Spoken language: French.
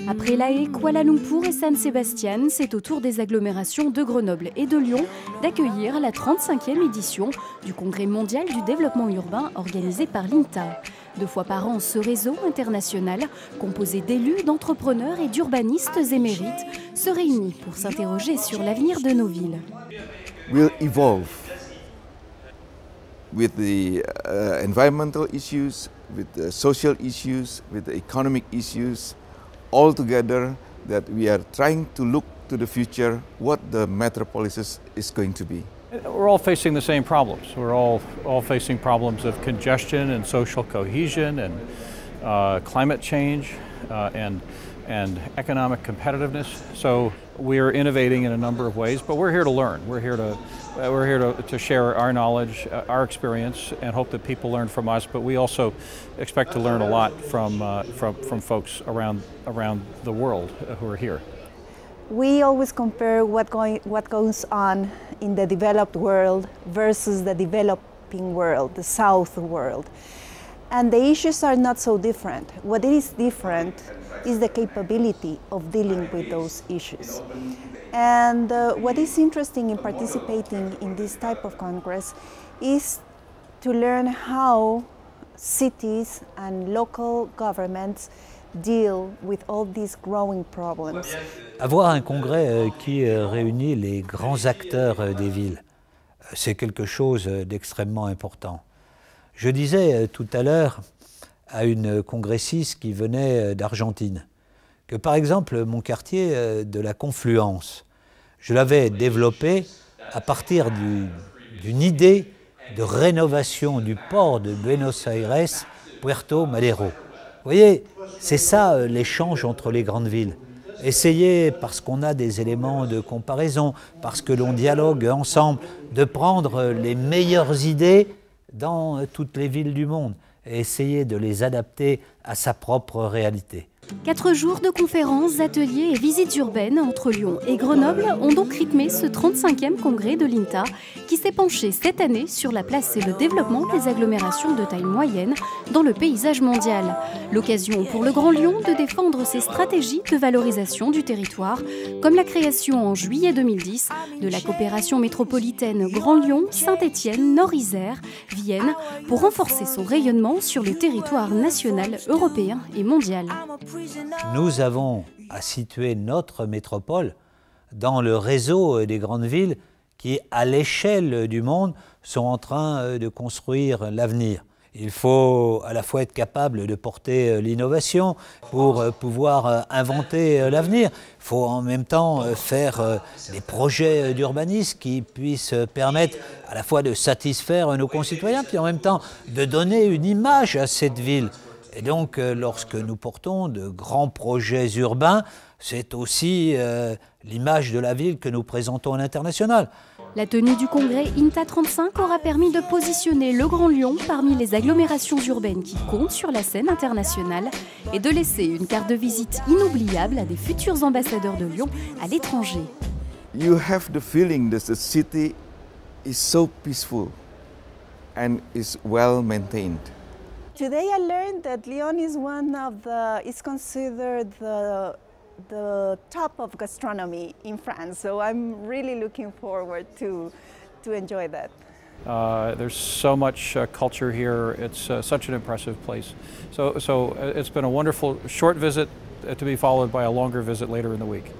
Après La Haye, Kuala Lumpur et San Sebastian, c'est au tour des agglomérations de Grenoble et de Lyon d'accueillir la 35e édition du Congrès mondial du développement urbain organisé par l'INTA. 2 fois par an, ce réseau international, composé d'élus, d'entrepreneurs et d'urbanistes émérites, se réunit pour s'interroger sur l'avenir de nos villes. Will evolve with the environmental issues, with the social issues, with the economic issues, all together that we are trying to look to the future what the metropolis is going to be. We're all facing the same problems. We're all facing problems of congestion and social cohesion and climate change and economic competitiveness. So we're innovating in a number of ways, but we're here to learn. We're here to share our knowledge, our experience, and hope that people learn from us. But we also expect to learn a lot from folks around the world who are here. We always compare what goes on in the developed world versus the developing world, the South world. And the issues are not so different. What is different is the capability of dealing with those issues. And what is interesting in participating in this type of Congress is to learn how cities and local governments deal with all these growing problems. Avoir un congrès qui réunit les grands acteurs des villes, c'est quelque chose d'extrêmement important. Je disais tout à l'heure à une congressiste qui venait d'Argentine que par exemple mon quartier de la Confluence, je l'avais développé à partir d'une idée de rénovation du port de Buenos Aires, Puerto Madero. Vous voyez, c'est ça l'échange entre les grandes villes. Essayer, parce qu'on a des éléments de comparaison, parce que l'on dialogue ensemble, de prendre les meilleures idées dans toutes les villes du monde et essayer de les adapter à sa propre réalité. 4 jours de conférences, ateliers et visites urbaines entre Lyon et Grenoble ont donc rythmé ce 35e congrès de l'INTA qui s'est penché cette année sur la place et le développement des agglomérations de taille moyenne dans le paysage mondial. L'occasion pour le Grand Lyon de défendre ses stratégies de valorisation du territoire, comme la création en juillet 2010 de la coopération métropolitaine Grand Lyon, Saint-Étienne, Nord-Isère, Vienne, pour renforcer son rayonnement sur le territoire national, européen et mondial. Nous avons à situer notre métropole dans le réseau des grandes villes qui, à l'échelle du monde, sont en train de construire l'avenir. Il faut à la fois être capable de porter l'innovation pour pouvoir inventer l'avenir. Il faut en même temps faire des projets d'urbanisme qui puissent permettre à la fois de satisfaire nos concitoyens, puis en même temps de donner une image à cette ville. Et donc, lorsque nous portons de grands projets urbains, c'est aussi l'image de la ville que nous présentons à l'international. La tenue du congrès INTA 35 aura permis de positionner le Grand Lyon parmi les agglomérations urbaines qui comptent sur la scène internationale et de laisser une carte de visite inoubliable à des futurs ambassadeurs de Lyon à l'étranger. You have the feeling that the city is so peaceful and is well maintained. Today I learned that Lyon is considered the top of gastronomy in France, so I'm really looking forward to enjoy that. There's so much culture here. It's such an impressive place. So it's been a wonderful short visit to be followed by a longer visit later in the week.